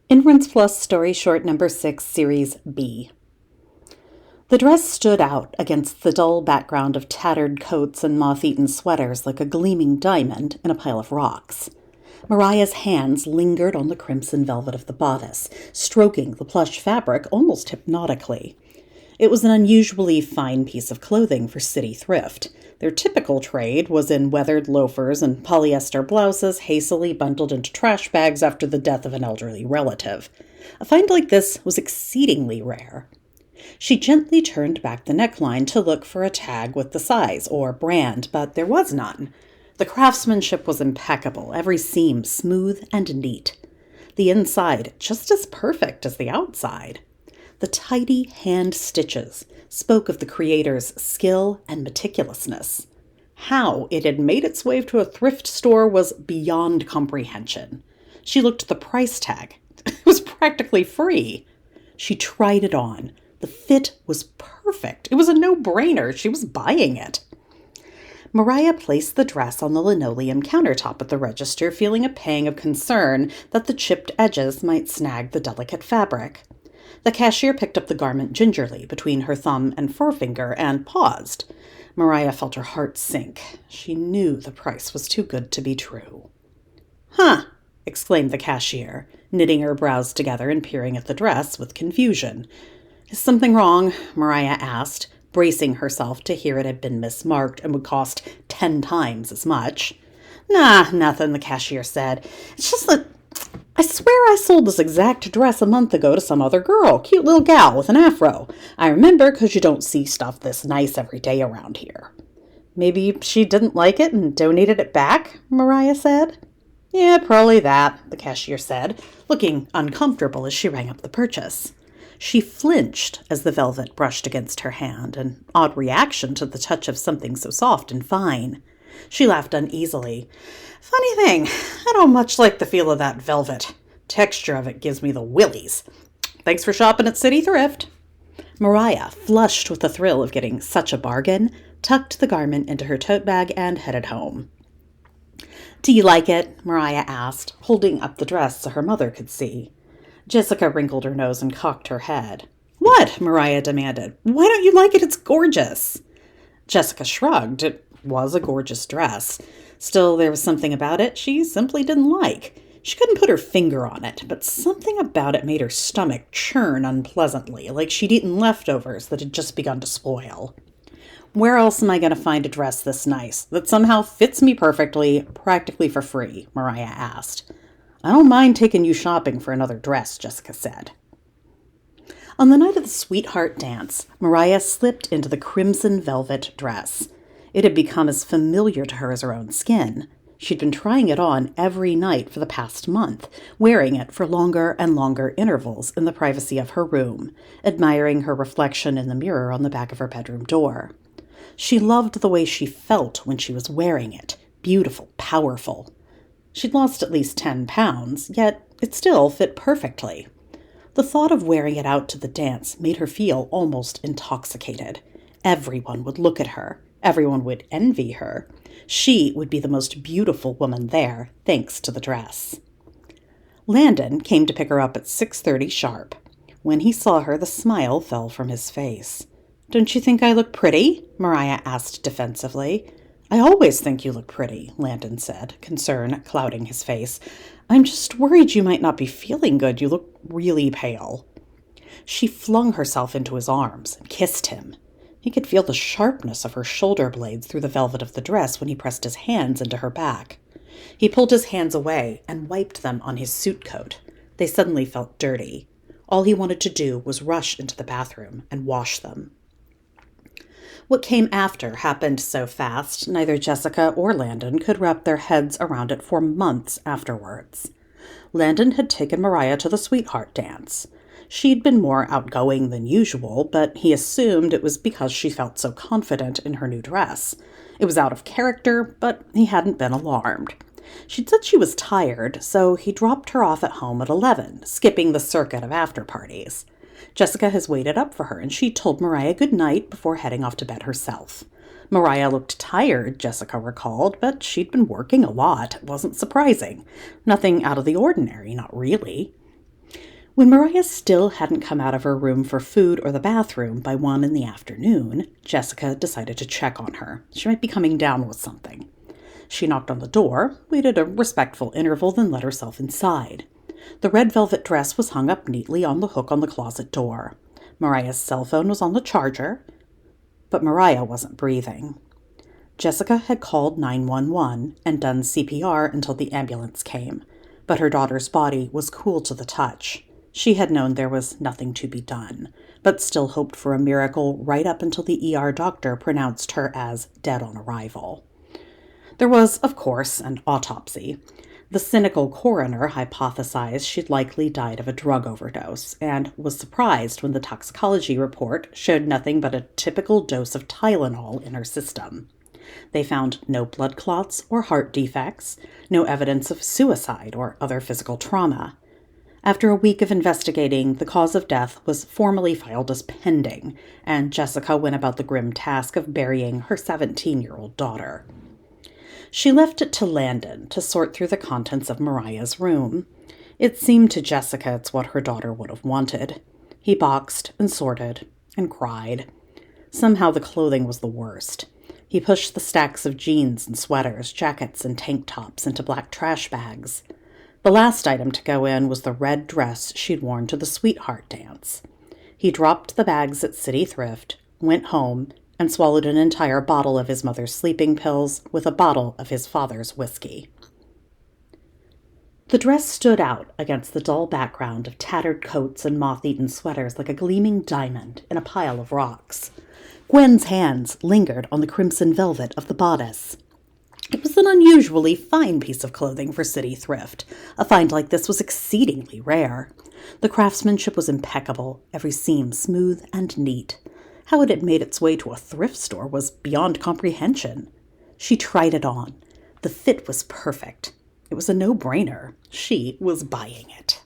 Inference Plus Story Short Number 6, Series B. The dress stood out against the dull background of tattered coats and moth-eaten sweaters like a gleaming diamond in a pile of rocks. Mariah's hands lingered on the crimson velvet of the bodice, stroking the plush fabric almost hypnotically. It was an unusually fine piece of clothing for city thrift. Their typical trade was in weathered loafers and polyester blouses hastily bundled into trash bags after the death of an elderly relative. A find like this was exceedingly rare. She gently turned back the neckline to look for a tag with the size or brand, but there was none. The craftsmanship was impeccable, every seam smooth and neat. The inside just as perfect as the outside. The tidy hand stitches spoke of the creator's skill and meticulousness. How it had made its way to a thrift store was beyond comprehension. She looked at the price tag. It was practically free. She tried it on. The fit was perfect. It was a no-brainer. She was buying it. Mariah placed the dress on the linoleum countertop at the register, feeling a pang of concern that the chipped edges might snag the delicate fabric. The cashier picked up the garment gingerly between her thumb and forefinger and paused. Mariah felt her heart sink. She knew the price was too good to be true. "Huh," exclaimed the cashier, knitting her brows together and peering at the dress with confusion. "Is something wrong?" Mariah asked, bracing herself to hear it had been mismarked and would cost 10 times as much. "Nah, nothing," the cashier said. "It's just that I swear I sold this exact dress a month ago to some other girl, cute little gal with an afro. I remember 'cause you don't see stuff this nice every day around here." "Maybe she didn't like it and donated it back," Mariah said. "Yeah, probably that," the cashier said, looking uncomfortable as she rang up the purchase. She flinched as the velvet brushed against her hand, an odd reaction to the touch of something so soft and fine. She laughed uneasily. "Funny thing, I don't much like the feel of that velvet. Texture of it gives me the willies. Thanks for shopping at City Thrift." Mariah, flushed with the thrill of getting such a bargain, tucked the garment into her tote bag and headed home. "Do you like it?" Mariah asked, holding up the dress so her mother could see. Jessica wrinkled her nose and cocked her head. "What?" Mariah demanded. "Why don't you like it? It's gorgeous." Jessica shrugged. It was a gorgeous dress. Still, there was something about it she simply didn't like. She couldn't put her finger on it, but something about it made her stomach churn unpleasantly, like she'd eaten leftovers that had just begun to spoil. "Where else am I going to find a dress this nice, that somehow fits me perfectly, practically for free?" Mariah asked. "I don't mind taking you shopping for another dress," Jessica said. On the night of the sweetheart dance, Mariah slipped into the crimson velvet dress. It had become as familiar to her as her own skin. She'd been trying it on every night for the past month, wearing it for longer and longer intervals in the privacy of her room, admiring her reflection in the mirror on the back of her bedroom door. She loved the way she felt when she was wearing it, beautiful, powerful. She'd lost at least 10 pounds, yet it still fit perfectly. The thought of wearing it out to the dance made her feel almost intoxicated. Everyone would look at her. Everyone would envy her. She would be the most beautiful woman there, thanks to the dress. Landon came to pick her up at 6:30 sharp. When he saw her, the smile fell from his face. "Don't you think I look pretty?" Mariah asked defensively. "I always think you look pretty," Landon said, concern clouding his face. "I'm just worried you might not be feeling good. You look really pale." She flung herself into his arms and kissed him. He could feel the sharpness of her shoulder blades through the velvet of the dress when he pressed his hands into her back. He pulled his hands away and wiped them on his suit coat. They suddenly felt dirty. All he wanted to do was rush into the bathroom and wash them. What came after happened so fast, neither Jessica or Landon could wrap their heads around it for months afterwards. Landon had taken Mariah to the sweetheart dance. She'd been more outgoing than usual, but he assumed it was because she felt so confident in her new dress. It was out of character, but he hadn't been alarmed. She'd said she was tired, so he dropped her off at home at 11, skipping the circuit of after-parties. Jessica has waited up for her, and she told Mariah good night before heading off to bed herself. Mariah looked tired, Jessica recalled, but she'd been working a lot. It wasn't surprising. Nothing out of the ordinary, not really. When Mariah still hadn't come out of her room for food or the bathroom by 1 in the afternoon, Jessica decided to check on her. She might be coming down with something. She knocked on the door, waited a respectful interval, then let herself inside. The red velvet dress was hung up neatly on the hook on the closet door. Mariah's cell phone was on the charger, but Mariah wasn't breathing. Jessica had called 911 and done CPR until the ambulance came, but her daughter's body was cool to the touch. She had known there was nothing to be done, but still hoped for a miracle right up until the ER doctor pronounced her as dead on arrival. There was, of course, an autopsy. The cynical coroner hypothesized she'd likely died of a drug overdose and was surprised when the toxicology report showed nothing but a typical dose of Tylenol in her system. They found no blood clots or heart defects, no evidence of suicide or other physical trauma. After a week of investigating, the cause of death was formally filed as pending, and Jessica went about the grim task of burying her 17-year-old daughter. She left it to Landon to sort through the contents of Mariah's room. It seemed to Jessica it's what her daughter would have wanted. He boxed and sorted and cried. Somehow the clothing was the worst. He pushed the stacks of jeans and sweaters, jackets and tank tops into black trash bags. The last item to go in was the red dress she'd worn to the sweetheart dance. He dropped the bags at City Thrift, went home, and swallowed an entire bottle of his mother's sleeping pills with a bottle of his father's whiskey. The dress stood out against the dull background of tattered coats and moth-eaten sweaters like a gleaming diamond in a pile of rocks. Gwen's hands lingered on the crimson velvet of the bodice. It was an unusually fine piece of clothing for City Thrift. A find like this was exceedingly rare. The craftsmanship was impeccable, every seam smooth and neat. How it had made its way to a thrift store was beyond comprehension. She tried it on. The fit was perfect. It was a no-brainer. She was buying it.